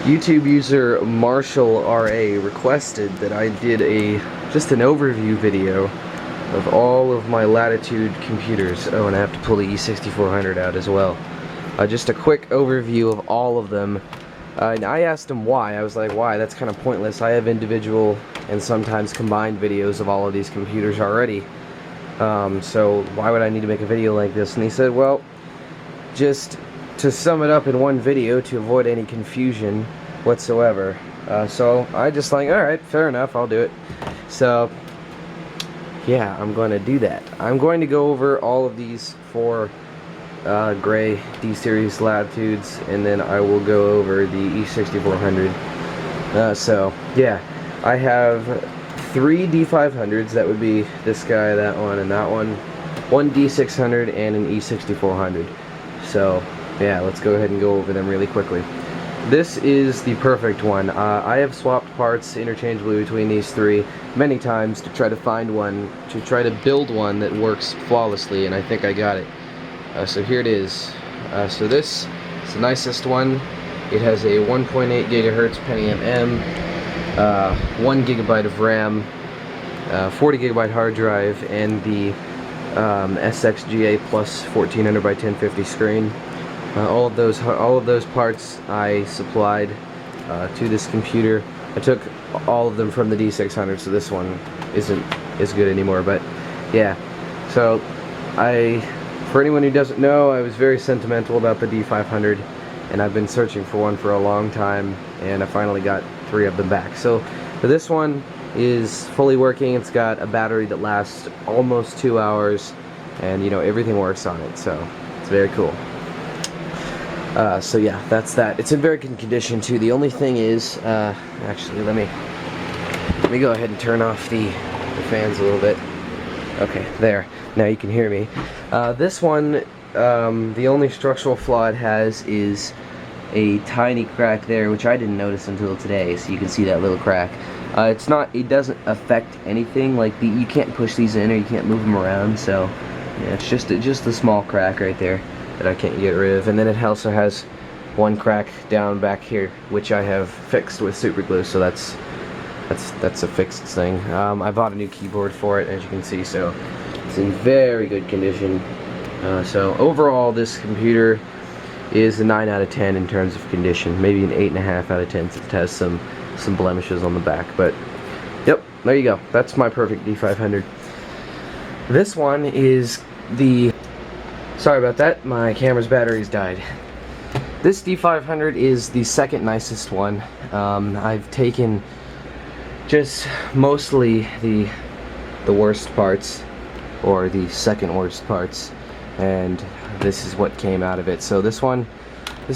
YouTube user MarshallRA requested that I did just an overview video of all of my Latitude computers. Oh, and I have to pull the E6400 out as well. Just a quick overview of all of them. And I asked him why. I was like, why? That's kind of pointless. I have individual and sometimes combined videos of all of these computers already. So why would I need to make a video like this? And he said, well, just to sum it up in one video to avoid any confusion whatsoever. So I just like, alright, fair enough, I'll do it. So yeah, I'm going to do that. I'm going to go over all of these four gray D-Series Latitudes, and then I will go over the E6400. So yeah, I have 3 D500s. That would be this guy, that one, and that one. 1 D600 and an E6400. So yeah, let's go ahead and go over them really quickly. This is the perfect one. I have swapped parts interchangeably between these three many times to try to find one, to try to build one that works flawlessly, and I think I got it. So here it is. So this is the nicest one. It has a 1.8 gigahertz Pentium M, 1 gigabyte of RAM, 40 gigabyte hard drive, and the SXGA plus 1400 by 1050 screen. All of those parts I supplied to this computer. I took all of them from the D600, so this one isn't as good anymore. But yeah, so for anyone who doesn't know, I was very sentimental about the D500, and I've been searching for one for a long time, and I finally got 3 of them back. So this one is fully working. It's got a battery that lasts almost 2 hours, and everything works on it, so it's very cool. So yeah, that's that. It's in very good condition too. The only thing is, actually, let me go ahead and turn off the fans a little bit. Okay, there. Now you can hear me. This one, the only structural flaw it has is a tiny crack there, which I didn't notice until today. So you can see that little crack. It doesn't affect anything. Like you can't push these in or you can't move them around. So yeah, it's just a small crack right there that I can't get rid of. And then it also has one crack down back here, which I have fixed with super glue. So that's a fixed thing. I bought a new keyboard for it, as you can see, so it's in very good condition. So overall, this computer is a 9 out of 10 in terms of condition, maybe an 8.5 out of 10 since it has some blemishes on the back. But yep, there you go. That's my perfect D500. This one is the... Sorry about that, my camera's batteries died. This D500 is the second nicest one. I've taken just mostly the worst parts, or the second worst parts, and this is what came out of it. So this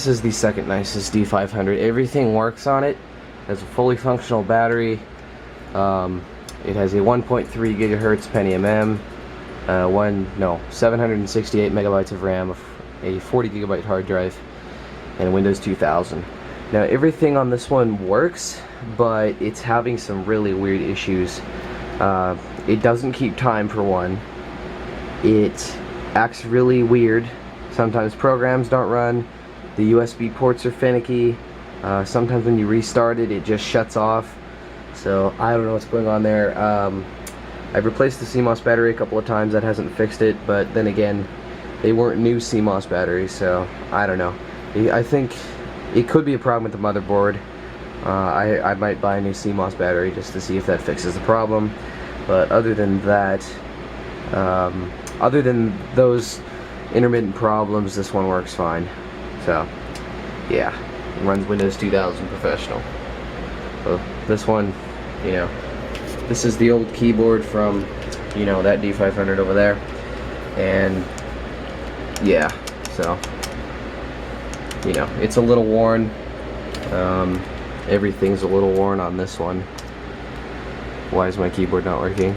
is the second nicest D500. Everything works on it. It has a fully functional battery. It has a 1.3 gigahertz Pentium M, 768 megabytes of RAM, a 40 gigabyte hard drive, and a Windows 2000. Now everything on this one works, but it's having some really weird issues. It doesn't keep time, for one. It acts really weird. Sometimes programs don't run. The USB ports are finicky. Sometimes when you restart it, it just shuts off. So I don't know what's going on there. I've replaced the CMOS battery a couple of times. That hasn't fixed it, but then again, they weren't new CMOS batteries, so I don't know. I think it could be a problem with the motherboard. I might buy a new CMOS battery just to see if that fixes the problem. But other than that, other than those intermittent problems, this one works fine. So yeah, it runs Windows 2000 Professional. So this one, this is the old keyboard from, that D500 over there. And yeah, so, it's a little worn. Everything's a little worn on this one. Why is my keyboard not working?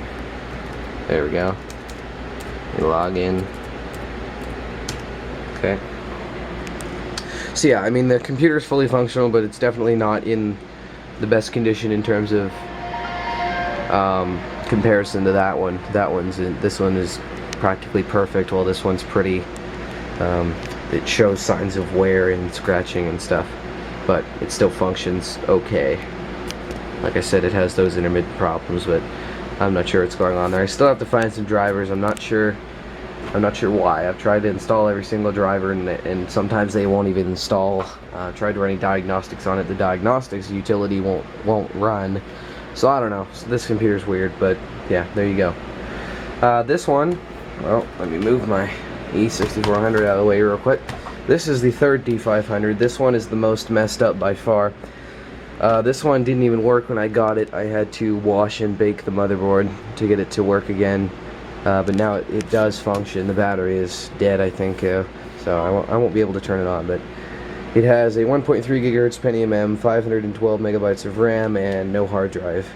There we go. Let me log in. Okay. So yeah, I mean, the computer's fully functional, but it's definitely not in the best condition in terms of comparison to that one. This one is practically perfect, while this one's pretty, it shows signs of wear and scratching and stuff. but it still functions okay. Like I said, it has those intermittent problems, but I'm not sure what's going on there. I still have to find some drivers. I'm not sure why. I've tried to install every single driver, and sometimes they won't even install. Tried running diagnostics on it. The diagnostics utility won't run. So I don't know. So this computer's weird, but yeah, there you go. This one, well, let me move my E6400 out of the way real quick. This is the third D500. This one is the most messed up by far. This one didn't even work when I got it. I had to wash and bake the motherboard to get it to work again. But now it does function. The battery is dead, I think, so I won't be able to turn it on. But it has a 1.3 gigahertz Pentium M, 512 megabytes of RAM, and no hard drive.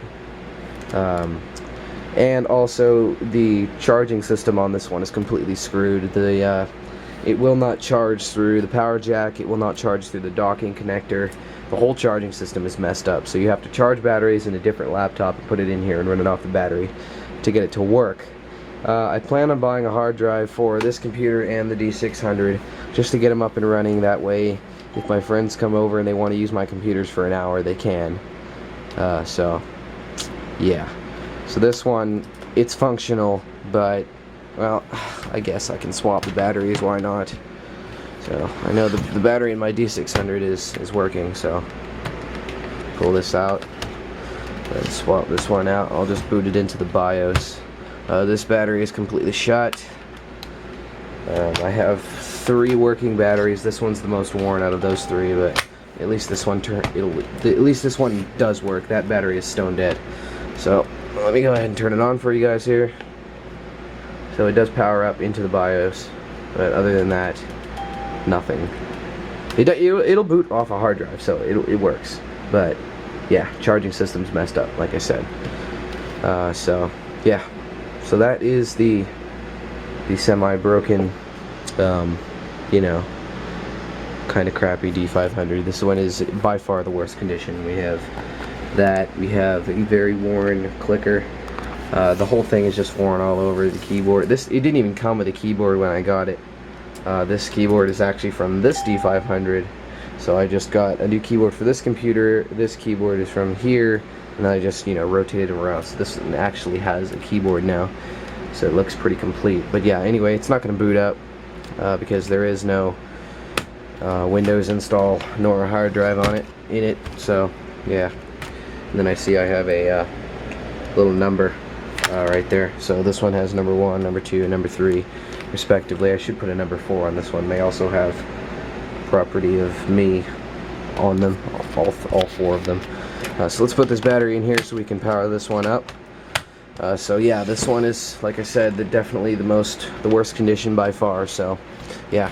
And also the charging system on this one is completely screwed. It will not charge through the power jack. It will not charge through the docking connector. The whole charging system is messed up. So you have to charge batteries in a different laptop and put it in here and run it off the battery to get it to work. I plan on buying a hard drive for this computer and the D600 just to get them up and running. That way, if my friends come over and they want to use my computers for an hour, they can. So, yeah. So this one, it's functional, but, well, I guess I can swap the batteries, why not? So, I know the battery in my D600 is working, so pull this out and swap this one out. I'll just boot it into the BIOS. This battery is completely shut. I have 3 working batteries. This one's the most worn out of those 3, but at least this one does work. That battery is stone dead. So let me go ahead and turn it on for you guys here. So it does power up into the BIOS, but other than that, nothing. It'll boot off a hard drive, so it works. But yeah, charging system's messed up, like I said. So yeah. So that is the semi-broken, you know, kind of crappy D500. This one is by far the worst condition. We have that. We have a very worn clicker. The whole thing is just worn all over the keyboard. It didn't even come with a keyboard when I got it. This keyboard is actually from this D500. So I just got a new keyboard for this computer. This keyboard is from here. And I just, you know, rotated them around. So this one actually has a keyboard now. So it looks pretty complete. But yeah, anyway, it's not going to boot up because there is no Windows install nor a hard drive in it. So yeah. And then I see I have a little number right there. So this one has number 1, number 2, and number 3 respectively. I should put a number 4 on this one. They also have property of me on them, all 4 of them. So let's put this battery in here so we can power this one up. So yeah, this one is, like I said, definitely the worst condition by far. So yeah,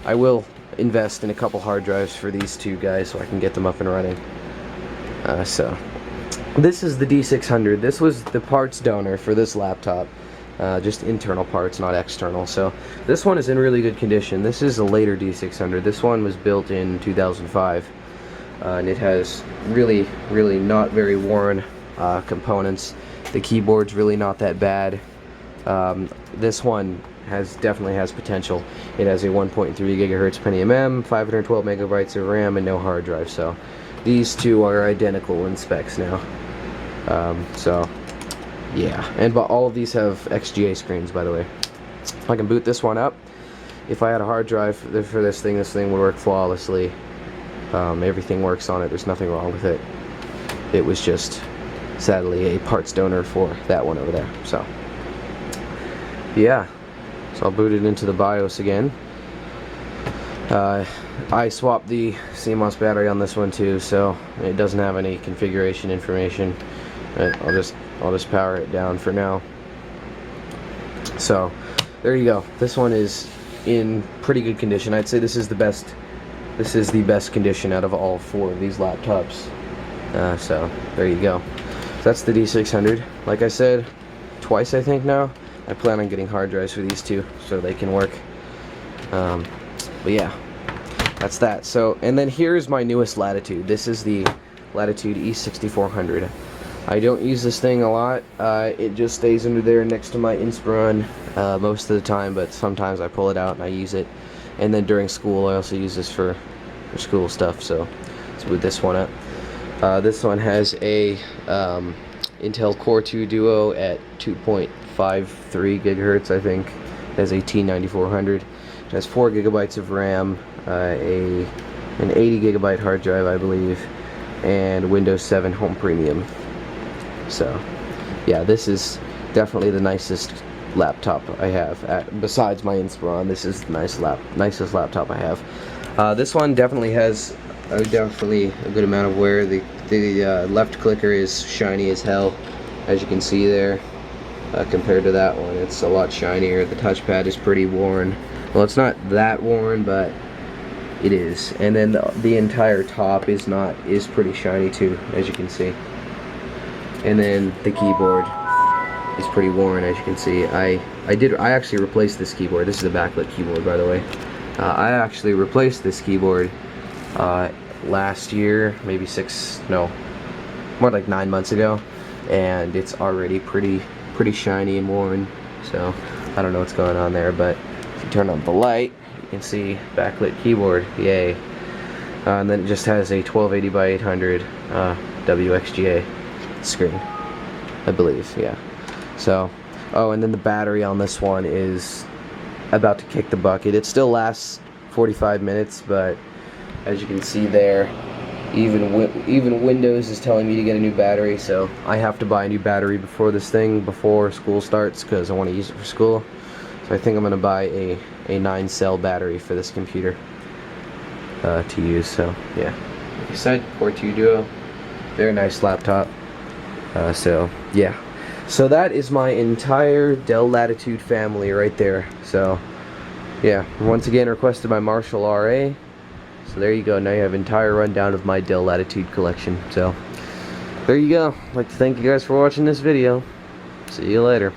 I will invest in a couple hard drives for these 2 guys so I can get them up and running. So this is the D600. This was the parts donor for this laptop. Just internal parts, not external. So this one is in really good condition. This is a later D600. This one was built in 2005. And it has really not very worn components. The keyboard's really not that bad. This one definitely has potential. It has a 1.3 gigahertz Pentium M, 512 megabytes of RAM, and no hard drive. So these 2 are identical in specs now. So yeah, but all of these have XGA screens, by the way. I can boot this one up. If I had a hard drive for this thing would work flawlessly. Everything works on it. There's nothing wrong with it. It was just, sadly, a parts donor for that one over there. So, yeah. So I'll boot it into the BIOS again. I swapped the CMOS battery on this one too, so it doesn't have any configuration information. I'll just power it down for now. So, there you go. This one is in pretty good condition. I'd say this is the best. This is the best condition out of all 4 of these laptops. So there you go. So that's the D600. Like I said, twice I think now. I plan on getting hard drives for these 2 so they can work. But yeah, that's that. So, and then here's my newest Latitude. This is the Latitude E6400. I don't use this thing a lot. It just stays under there next to my Inspiron most of the time, but sometimes I pull it out and I use it. And then during school I also use this for school stuff. So Let's boot this one up. This one has a Intel Core 2 Duo at 2.53 gigahertz, I think. It has a T9400. It has 4 gigabytes of RAM, an 80 gigabyte hard drive, I believe, and Windows 7 Home Premium. So, yeah, this is definitely the nicest laptop I have. Besides my Inspiron, this is the nicest laptop I have. This one definitely has a good amount of wear. The left clicker is shiny as hell, as you can see there. Compared to that one, it's a lot shinier. The touchpad is pretty worn. Well, it's not that worn, but it is. And then the entire top is pretty shiny too, as you can see. And then the keyboard is pretty worn, as you can see. I actually replaced this keyboard. This is a backlit keyboard, by the way. I actually replaced this keyboard last year, maybe more like 9 months ago, and it's already pretty shiny and worn. So I don't know what's going on there, but if you turn on the light, you can see backlit keyboard. Yay. And then it just has a 1280 by 800 WXGA screen, I believe. Yeah. So, oh, and then the battery on this one is about to kick the bucket. It still lasts 45 minutes, but as you can see there, even Windows is telling me to get a new battery, so I have to buy a new battery before school starts, because I want to use it for school. So I think I'm going to buy a 9-cell battery for this computer to use. So yeah, like I said, Core 2 Duo, very nice laptop. So yeah, so that is my entire Dell Latitude family right there. So yeah, once again requested by MarshallRA. So there you go. Now you have an entire rundown of my Dell Latitude collection. So there you go. I'd like to thank you guys for watching this video. See you later.